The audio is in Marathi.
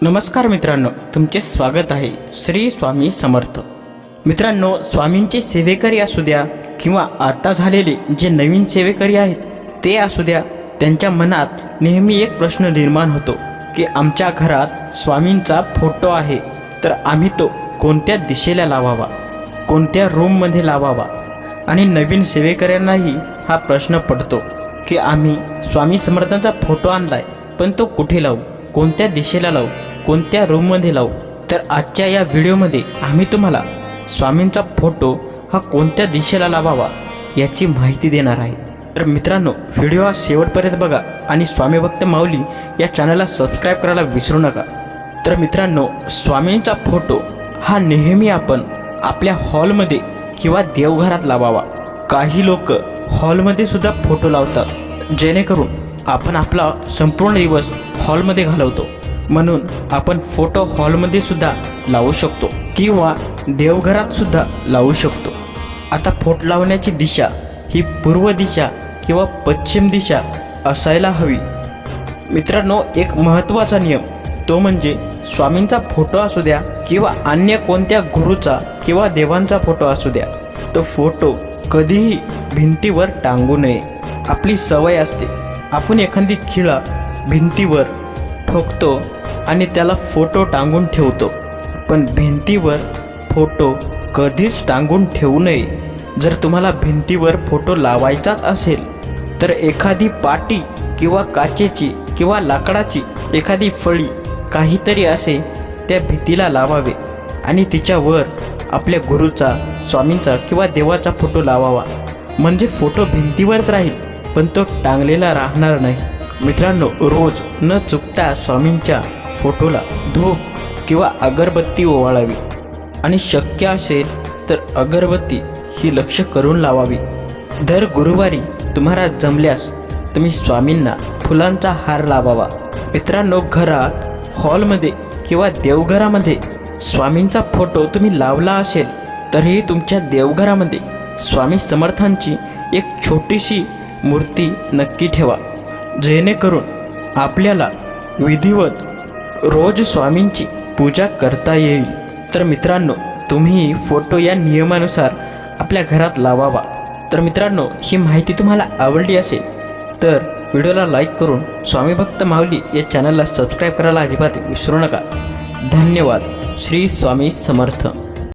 नमस्कार मित्रांनो, तुमचे स्वागत आहे श्री स्वामी समर्थ। मित्रांनो, स्वामींचे सेवेकरी असू द्या किंवा आता झालेले जे नवीन सेवेकरी आहेत ते असू द्या, त्यांच्या मनात नेहमी एक प्रश्न निर्माण होतो की आमच्या घरात स्वामींचा फोटो आहे तर आम्ही तो कोणत्या दिशेला लावावा, कोणत्या रूममध्ये लावावा। आणि नवीन सेवेकऱ्यांनाही हा प्रश्न पडतो की आम्ही स्वामी समर्थांचा फोटो आणलाय पण तो कुठे लावू, कोणत्या दिशेला लावू, कोणत्या रूममध्ये लावू। तर आजच्या या व्हिडिओमध्ये आम्ही तुम्हाला स्वामींचा फोटो हा कोणत्या दिशेला लावावा याची माहिती देणार आहे। तर मित्रांनो, व्हिडिओ हा शेवटपर्यंत बघा आणि स्वामी भक्त माऊली या चॅनलला सबस्क्राईब करायला विसरू नका। तर मित्रांनो, स्वामींचा फोटो हा नेहमी आपण आपल्या हॉलमध्ये किंवा देवघरात लावावा। काही लोक हॉलमध्ये सुद्धा फोटो लावतात, जेणेकरून आपण आपला संपूर्ण दिवस हॉलमध्ये घालवतो, म्हणून आपण फोटो हॉलमध्ये सुद्धा लावू शकतो किंवा देवघरात सुद्धा लावू शकतो। आता फोटो लावण्याची दिशा ही पूर्व दिशा किंवा पश्चिम दिशा असायला हवी। मित्रांनो, एक महत्त्वाचा नियम तो म्हणजे स्वामींचा फोटो असू द्या किंवा अन्य कोणत्या गुरुचा किंवा देवांचा फोटो असू द्या, तो फोटो कधीही भिंतीवर टांगू नये। आपली सवय असते, आपण एखादी खिळा भिंतीवर ठोकतो आणि त्याला फोटो टांगून ठेवतो, पण भिंतीवर फोटो कधीच टांगून ठेवू नये। जर तुम्हाला भिंतीवर फोटो लावायचाच असेल तर एखादी पाटी किंवा काचेची किंवा लाकडाची एखादी फळी काहीतरी असे त्या भिंतीला लावावे आणि तिच्यावर आपल्या गुरुचा, स्वामींचा किंवा देवाचा फोटो लावावा, म्हणजे फोटो भिंतीवरच राहील पण तो टांगलेला राहणार नाही। मित्रांनो, रोज न चुकता स्वामींच्या फोटोला धूप किंवा अगरबत्ती ओवाळावी आणि शक्य असेल तर अगरबत्ती ही लक्ष करून लावावी। दर गुरुवारी तुम्हाला जमल्यास तुम्ही स्वामींना फुलांचा हार लावावा। मित्रांनो, घरात, हॉलमध्ये किंवा देवघरामध्ये स्वामींचा फोटो तुम्ही लावला असेल तरीही तुमच्या देवघरामध्ये स्वामी समर्थांची एक छोटीशी मूर्ती नक्की ठेवा, जेणेकरून आपल्याला विधिवत रोज स्वामींची पूजा करता येईल। तर मित्रांनो, तुम्ही फोटो या नियमानुसार आपल्या घरात लावावा। तर मित्रांनो, ही माहिती तुम्हाला आवडली असेल तर व्हिडिओला लाईक करून स्वामी भक्त माऊली या चॅनलला सबस्क्राईब करायला अजिबात विसरू नका। धन्यवाद। श्री स्वामी समर्थ।